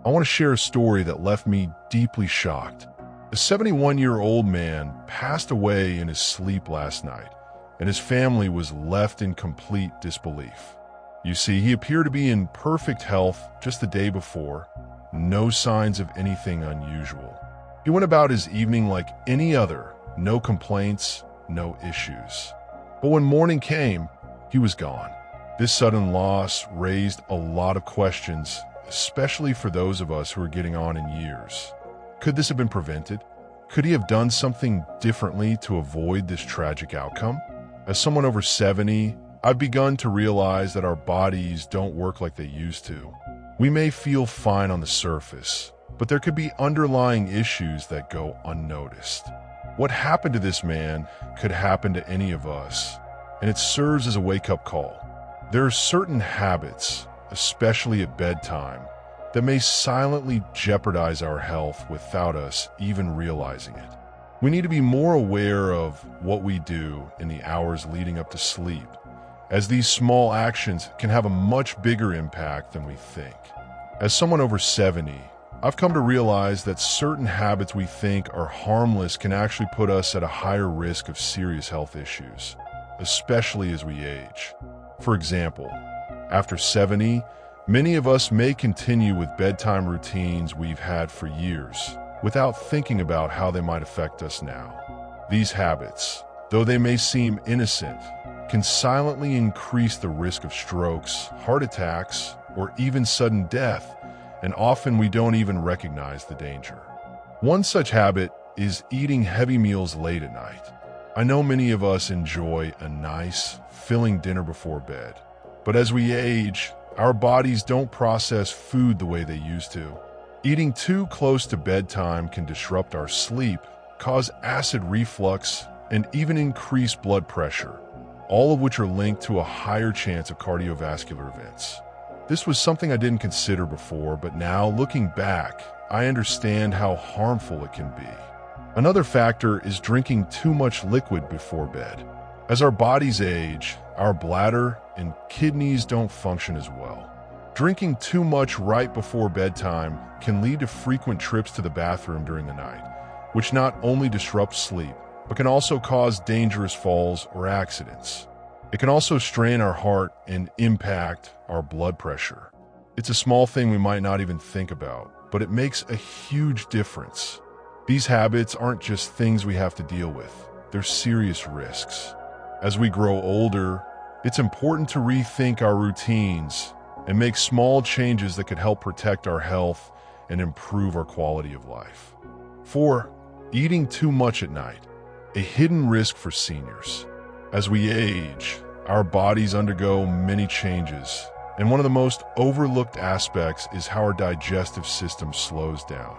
I want to share a story that left me deeply shocked. A 71-year-old man passed away in his sleep last night, and his family was left in complete disbelief. You see, he appeared to be in perfect health just the day before, no signs of anything unusual. He went about his evening like any other, no complaints, no issues. But when morning came, he was gone. This sudden loss raised a lot of questions, especially for those of us who are getting on in years. Could this have been prevented? Could he have done something differently to avoid this tragic outcome? As someone over 70, I've begun to realize that our bodies don't work like they used to. We may feel fine on the surface, but there could be underlying issues that go unnoticed. What happened to this man could happen to any of us, and it serves as a wake-up call. There are certain habits, especially at bedtime, that may silently jeopardize our health without us even realizing it. We need to be more aware of what we do in the hours leading up to sleep, as these small actions can have a much bigger impact than we think. As someone over 70, I've come to realize that certain habits we think are harmless can actually put us at a higher risk of serious health issues, especially as we age. For example, after 70, many of us may continue with bedtime routines we've had for years without thinking about how they might affect us now. These habits, though they may seem innocent, can silently increase the risk of strokes, heart attacks, or even sudden death, and often we don't even recognize the danger. One such habit is eating heavy meals late at night. I know many of us enjoy a nice, filling dinner before bed, but as we age, our bodies don't process food the way they used to. Eating too close to bedtime can disrupt our sleep, cause acid reflux, and even increase blood pressure, all of which are linked to a higher chance of cardiovascular events. This was something I didn't consider before, but now, looking back, I understand how harmful it can be. Another factor is drinking too much liquid before bed. As our bodies age, our bladder and kidneys don't function as well. Drinking too much right before bedtime can lead to frequent trips to the bathroom during the night, which not only disrupts sleep, but can also cause dangerous falls or accidents. It can also strain our heart and impact our blood pressure. It's a small thing we might not even think about, but it makes a huge difference. These habits aren't just things we have to deal with, they're serious risks. As we grow older, it's important to rethink our routines and make small changes that could help protect our health and improve our quality of life. 4. Eating too much at night, a hidden risk for seniors. As we age, our bodies undergo many changes, and one of the most overlooked aspects is how our digestive system slows down.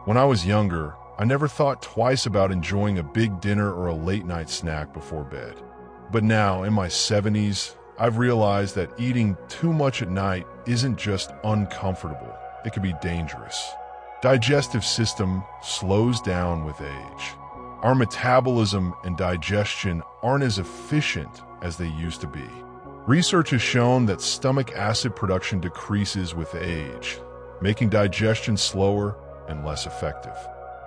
When I was younger, I never thought twice about enjoying a big dinner or a late-night snack before bed. But now, in my 70s, I've realized that eating too much at night isn't just uncomfortable, it can be dangerous. Digestive system slows down with age. Our metabolism and digestion aren't as efficient as they used to be. Research has shown that stomach acid production decreases with age, making digestion slower and less effective.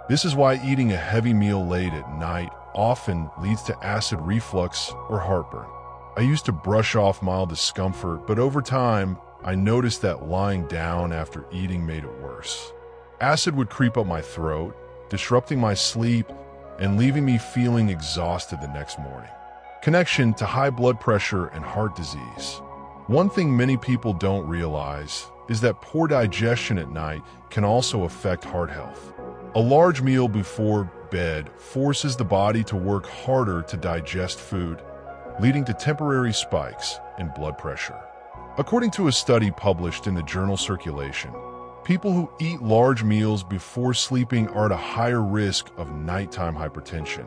This is why eating a heavy meal late at night often leads to acid reflux or heartburn. I used to brush off mild discomfort, but over time, I noticed that lying down after eating made it worse. Acid would creep up my throat, disrupting my sleep and leaving me feeling exhausted the next morning. Connection to high blood pressure and heart disease. One thing many people don't realize is that poor digestion at night can also affect heart health. A large meal before bed forces the body to work harder to digest food, leading to temporary spikes in blood pressure. According to a study published in the journal Circulation, people who eat large meals before sleeping are at a higher risk of nighttime hypertension,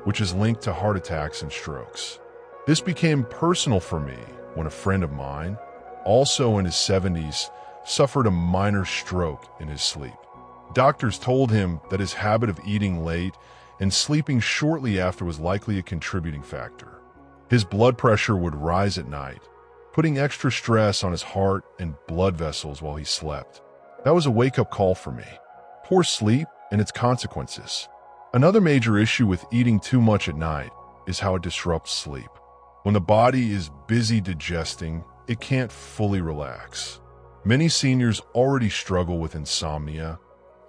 which is linked to heart attacks and strokes. This became personal for me when a friend of mine, also in his 70s, suffered a minor stroke in his sleep. Doctors told him that his habit of eating late and sleeping shortly after was likely a contributing factor. His blood pressure would rise at night, putting extra stress on his heart and blood vessels while he slept. That was a wake-up call for me. Poor sleep and its consequences. Another major issue with eating too much at night is how it disrupts sleep. When the body is busy digesting, it can't fully relax. Many seniors already struggle with insomnia,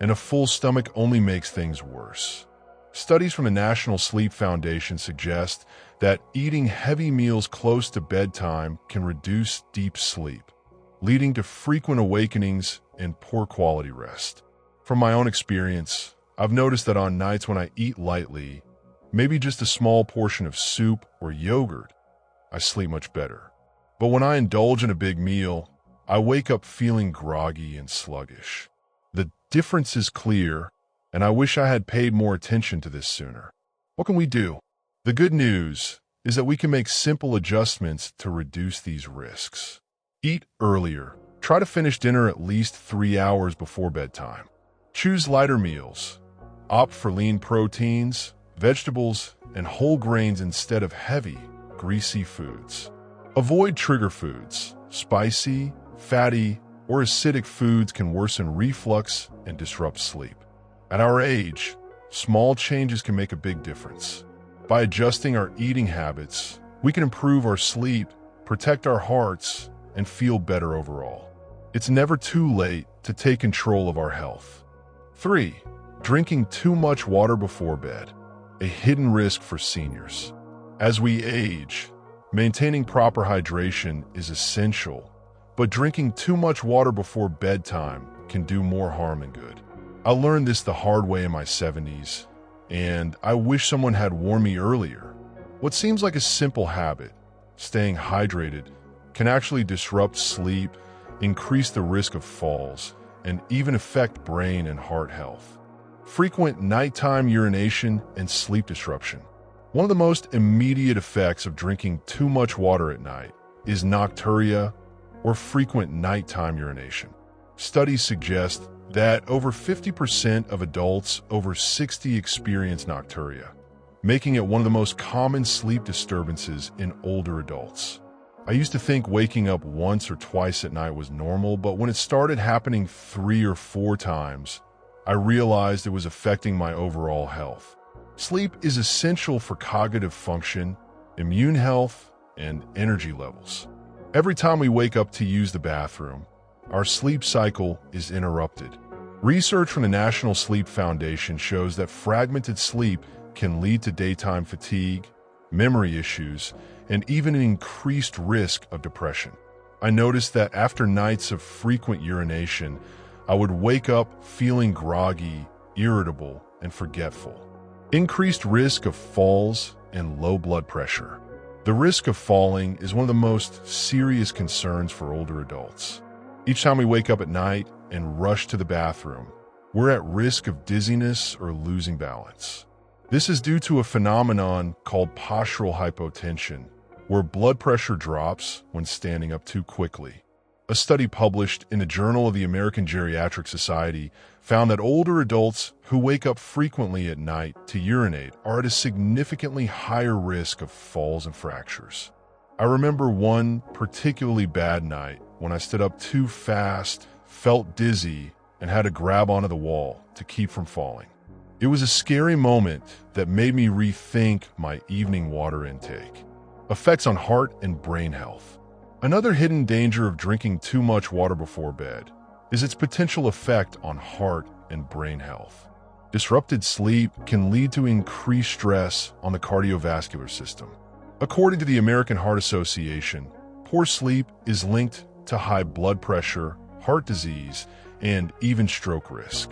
and a full stomach only makes things worse. Studies from the National Sleep Foundation suggest that eating heavy meals close to bedtime can reduce deep sleep, leading to frequent awakenings and poor quality rest. From my own experience, I've noticed that on nights when I eat lightly, maybe just a small portion of soup or yogurt, I sleep much better. But when I indulge in a big meal, I wake up feeling groggy and sluggish. The difference is clear, and I wish I had paid more attention to this sooner. What can we do? The good news is that we can make simple adjustments to reduce these risks. Eat earlier. Try to finish dinner at least 3 hours before bedtime. Choose lighter meals. Opt for lean proteins, vegetables, and whole grains instead of heavy, greasy foods. Avoid trigger foods. Spicy, fatty, or acidic foods can worsen reflux and disrupt sleep. At our age, small changes can make a big difference. By adjusting our eating habits, we can improve our sleep, protect our hearts, and feel better overall. It's never too late to take control of our health. 3. Drinking too much water before bed, a hidden risk for seniors. As we age, maintaining proper hydration is essential, but drinking too much water before bedtime can do more harm than good. I learned this the hard way in my 70s, and I wish someone had warned me earlier. What seems like a simple habit, staying hydrated, can actually disrupt sleep, increase the risk of falls, and even affect brain and heart health. Frequent nighttime urination and sleep disruption. One of the most immediate effects of drinking too much water at night is nocturia, or frequent nighttime urination. Studies suggest that over 50% of adults over 60 experience nocturia, making it one of the most common sleep disturbances in older adults. I used to think waking up once or twice at night was normal, but when it started happening 3 or 4 times, I realized it was affecting my overall health. Sleep is essential for cognitive function, immune health, and energy levels. Every time we wake up to use the bathroom, our sleep cycle is interrupted. Research from the National Sleep Foundation shows that fragmented sleep can lead to daytime fatigue, memory issues, and even an increased risk of depression. I noticed that after nights of frequent urination, I would wake up feeling groggy, irritable, and forgetful. Increased risk of falls and low blood pressure. The risk of falling is one of the most serious concerns for older adults. Each time we wake up at night and rush to the bathroom, we're at risk of dizziness or losing balance. This is due to a phenomenon called postural hypotension, where blood pressure drops when standing up too quickly. A study published in the Journal of the American Geriatric Society found that older adults who wake up frequently at night to urinate are at a significantly higher risk of falls and fractures. I remember one particularly bad night when I stood up too fast, felt dizzy, and had to grab onto the wall to keep from falling. It was a scary moment that made me rethink my evening water intake. Effects on heart and brain health. Another hidden danger of drinking too much water before bed is its potential effect on heart and brain health. Disrupted sleep can lead to increased stress on the cardiovascular system. According to the American Heart Association, poor sleep is linked to high blood pressure, heart disease, and even stroke risk.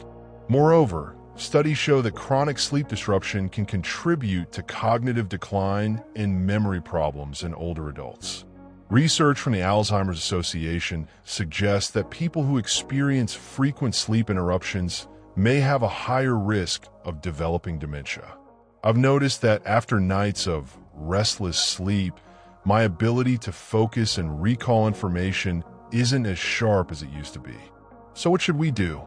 Moreover, studies show that chronic sleep disruption can contribute to cognitive decline and memory problems in older adults. Research from the Alzheimer's Association suggests that people who experience frequent sleep interruptions may have a higher risk of developing dementia. I've noticed that after nights of restless sleep, my ability to focus and recall information isn't as sharp as it used to be. So what should we do?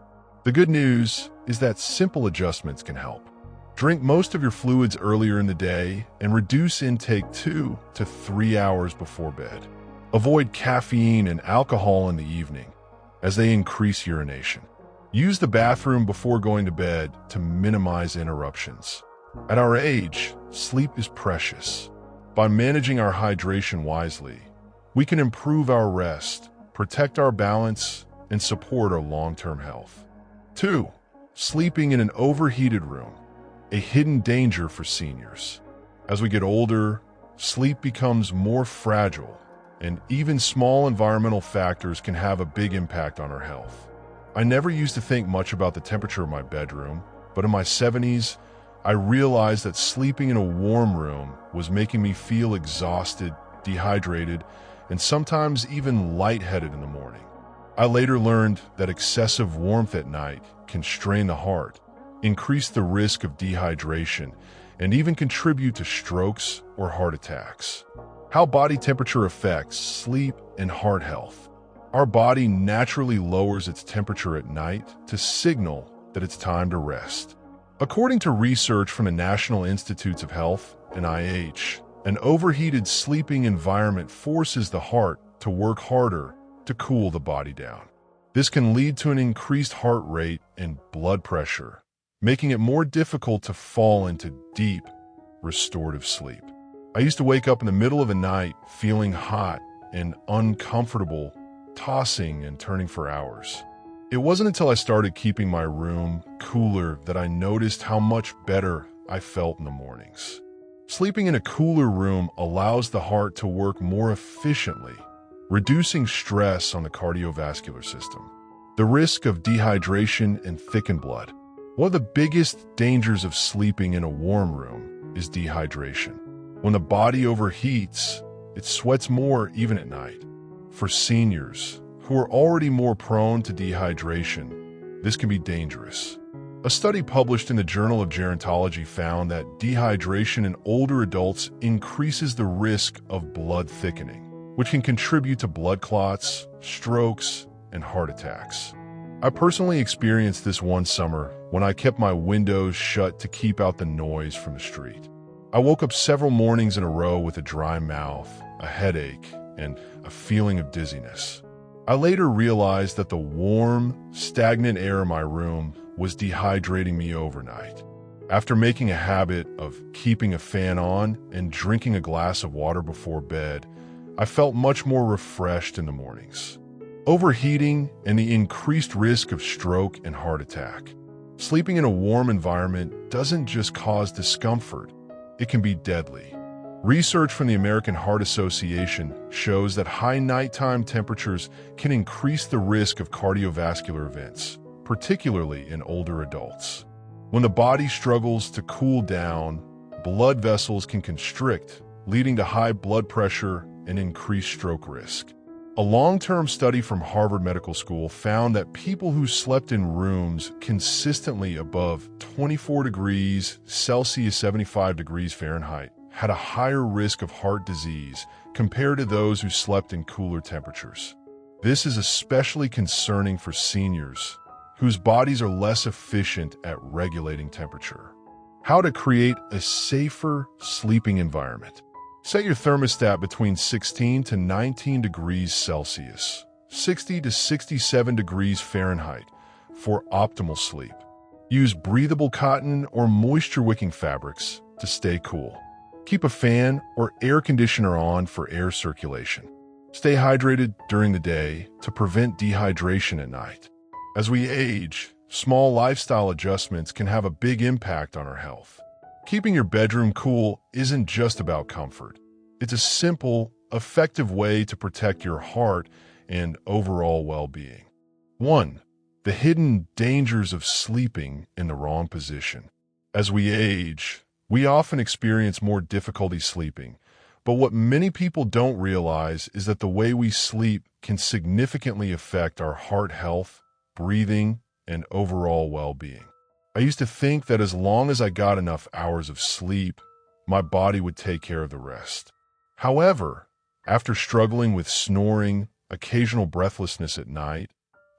The good news is that simple adjustments can help. Drink most of your fluids earlier in the day and reduce intake 2 to 3 hours before bed. Avoid caffeine and alcohol in the evening. as they increase urination. Use the bathroom before going to bed to minimize interruptions. At our age, sleep is precious. By managing our hydration wisely, we can improve our rest, protect our balance, and support our long-term health. 2. Sleeping in an overheated room, a hidden danger for seniors. As we get older, sleep becomes more fragile, and even small environmental factors can have a big impact on our health. I never used to think much about the temperature of my bedroom, but in my 70s, I realized that sleeping in a warm room was making me feel exhausted, dehydrated, and sometimes even lightheaded in the morning. I later learned that excessive warmth at night can strain the heart, increase the risk of dehydration, and even contribute to strokes or heart attacks. How body temperature affects sleep and heart health. Our body naturally lowers its temperature at night to signal that it's time to rest. According to research from the National Institutes of Health, NIH, an overheated sleeping environment forces the heart to work harder to cool the body down. This can lead to an increased heart rate and blood pressure, making it more difficult to fall into deep, restorative sleep. I used to wake up in the middle of the night feeling hot and uncomfortable, tossing and turning for hours. It wasn't until I started keeping my room cooler that I noticed how much better I felt in the mornings. Sleeping in a cooler room allows the heart to work more efficiently, reducing stress on the cardiovascular system. The risk of dehydration and thickened blood. One of the biggest dangers of sleeping in a warm room is dehydration. When the body overheats, it sweats more even at night. For seniors, who are already more prone to dehydration, this can be dangerous. A study published in the Journal of Gerontology found that dehydration in older adults increases the risk of blood thickening, which can contribute to blood clots, strokes, and heart attacks. I personally experienced this one summer when I kept my windows shut to keep out the noise from the street. I woke up several mornings in a row with a dry mouth, a headache, and a feeling of dizziness. I later realized that the warm, stagnant air in my room was dehydrating me overnight. After making a habit of keeping a fan on and drinking a glass of water before bed, I felt much more refreshed in the mornings. Overheating and the increased risk of stroke and heart attack. Sleeping in a warm environment doesn't just cause discomfort, it can be deadly. Research from the American Heart Association shows that high nighttime temperatures can increase the risk of cardiovascular events, particularly in older adults. When the body struggles to cool down, blood vessels can constrict, leading to high blood pressure and increased stroke risk. A long-term study from Harvard Medical School found that people who slept in rooms consistently above 24 degrees Celsius, 75 degrees Fahrenheit, had a higher risk of heart disease compared to those who slept in cooler temperatures. This is especially concerning for seniors, whose bodies are less efficient at regulating temperature. How to create a safer sleeping environment. Set your thermostat between 16 to 19 degrees Celsius, 60 to 67 degrees Fahrenheit for optimal sleep. Use breathable cotton or moisture-wicking fabrics to stay cool. Keep a fan or air conditioner on for air circulation. Stay hydrated during the day to prevent dehydration at night. As we age, small lifestyle adjustments can have a big impact on our health. Keeping your bedroom cool isn't just about comfort. It's a simple, effective way to protect your heart and overall well-being. 1. The hidden dangers of sleeping in the wrong position. As we age, we often experience more difficulty sleeping, but what many people don't realize is that the way we sleep can significantly affect our heart health, breathing, and overall well-being. I used to think that as long as I got enough hours of sleep, my body would take care of the rest. However, after struggling with snoring, occasional breathlessness at night,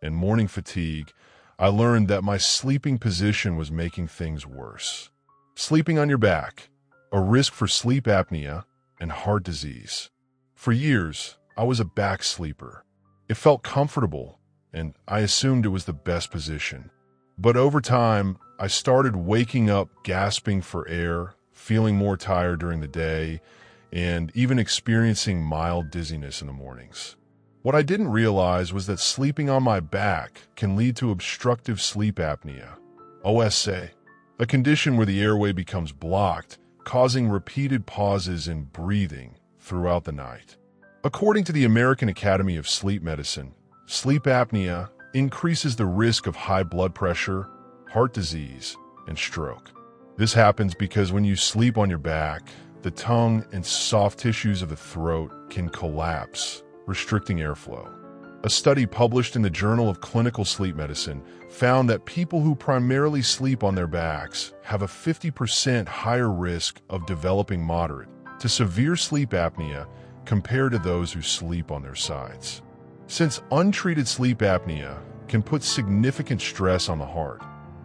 and morning fatigue, I learned that my sleeping position was making things worse. Sleeping on your back, a risk for sleep apnea and heart disease. For years, I was a back sleeper. It felt comfortable and I assumed it was the best position. But over time, I started waking up gasping for air, feeling more tired during the day, and even experiencing mild dizziness in the mornings. What I didn't realize was that sleeping on my back can lead to obstructive sleep apnea, OSA, a condition where the airway becomes blocked, causing repeated pauses in breathing throughout the night. According to the American Academy of Sleep Medicine, sleep apnea increases the risk of high blood pressure, heart disease, and stroke. This happens because when you sleep on your back, the tongue and soft tissues of the throat can collapse, restricting airflow. A study published in the Journal of Clinical Sleep Medicine found that people who primarily sleep on their backs have a 50% higher risk of developing moderate to severe sleep apnea compared to those who sleep on their sides. Since untreated sleep apnea can put significant stress on the heart,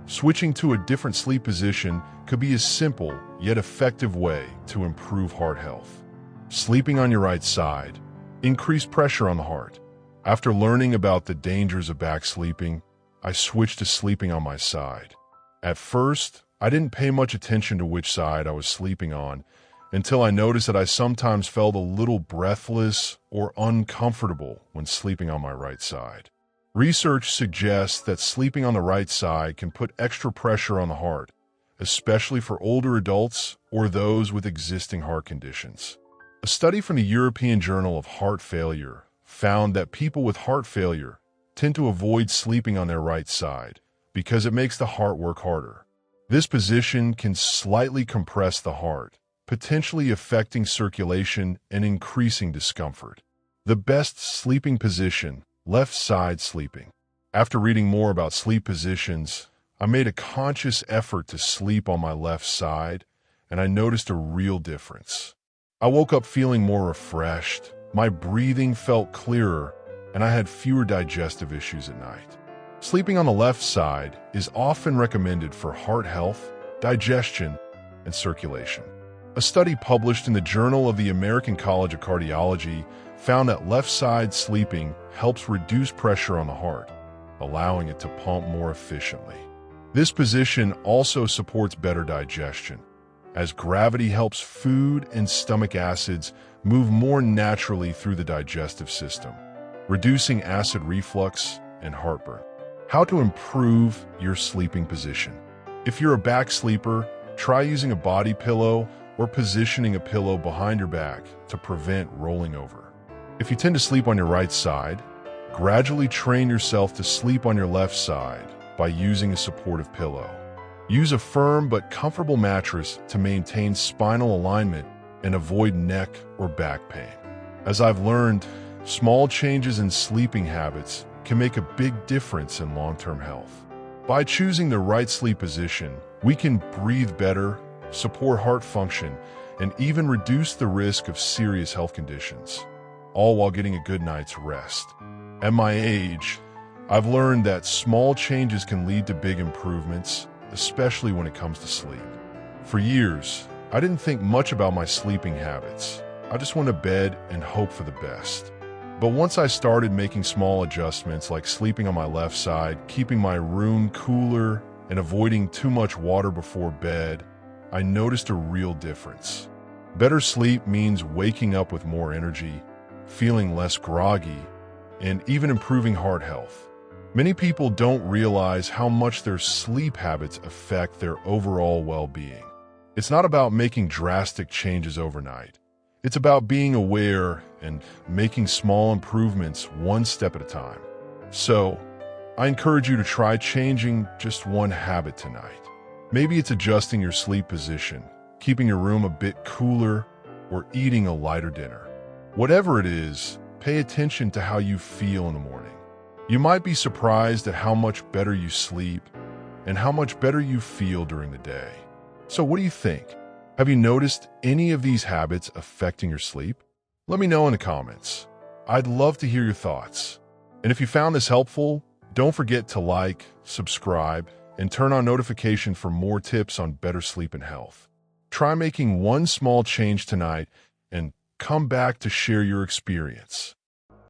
switching to a different sleep position could be a simple yet effective way to improve heart health. Sleeping on your right side increased pressure on the heart. After learning about the dangers of back sleeping, I switched to sleeping on my side. At first, I didn't pay much attention to which side I was sleeping on until I noticed that I sometimes felt a little breathless or uncomfortable when sleeping on my right side. Research suggests that sleeping on the right side can put extra pressure on the heart, especially for older adults or those with existing heart conditions. A study from the European Journal of Heart Failure found that people with heart failure tend to avoid sleeping on their right side because it makes the heart work harder. This position can slightly compress the heart, potentially affecting circulation and increasing discomfort. The best sleeping position, left side sleeping. After reading more about sleep positions, I made a conscious effort to sleep on my left side, and I noticed a real difference. I woke up feeling more refreshed, my breathing felt clearer, and I had fewer digestive issues at night. Sleeping on the left side is often recommended for heart health, digestion, and circulation. A study published in the Journal of the American College of Cardiology found that left-side sleeping helps reduce pressure on the heart, allowing it to pump more efficiently. This position also supports better digestion, as gravity helps food and stomach acids move more naturally through the digestive system, reducing acid reflux and heartburn. How to improve your sleeping position. If you're a back sleeper, try using a body pillow or positioning a pillow behind your back to prevent rolling over. If you tend to sleep on your right side, gradually train yourself to sleep on your left side by using a supportive pillow. Use a firm but comfortable mattress to maintain spinal alignment and avoid neck or back pain. As I've learned, small changes in sleeping habits can make a big difference in long-term health. By choosing the right sleep position, we can breathe better, support heart function, and even reduce the risk of serious health conditions, all while getting a good night's rest. At my age, I've learned that small changes can lead to big improvements, especially when it comes to sleep. For years, I didn't think much about my sleeping habits. I just went to bed and hoped for the best. But once I started making small adjustments like sleeping on my left side, keeping my room cooler, and avoiding too much water before bed, I noticed a real difference. Better sleep means waking up with more energy, feeling less groggy, and even improving heart health. Many people don't realize how much their sleep habits affect their overall well-being. It's not about making drastic changes overnight. It's about being aware and making small improvements one step at a time. So, I encourage you to try changing just one habit tonight. Maybe it's adjusting your sleep position, keeping your room a bit cooler, or eating a lighter dinner. Whatever it is, pay attention to how you feel in the morning. You might be surprised at how much better you sleep and how much better you feel during the day. So what do you think? Have you noticed any of these habits affecting your sleep? Let me know in the comments. I'd love to hear your thoughts. And if you found this helpful, don't forget to like, subscribe, and turn on notifications for more tips on better sleep and health. Try making one small change tonight and come back to share your experience.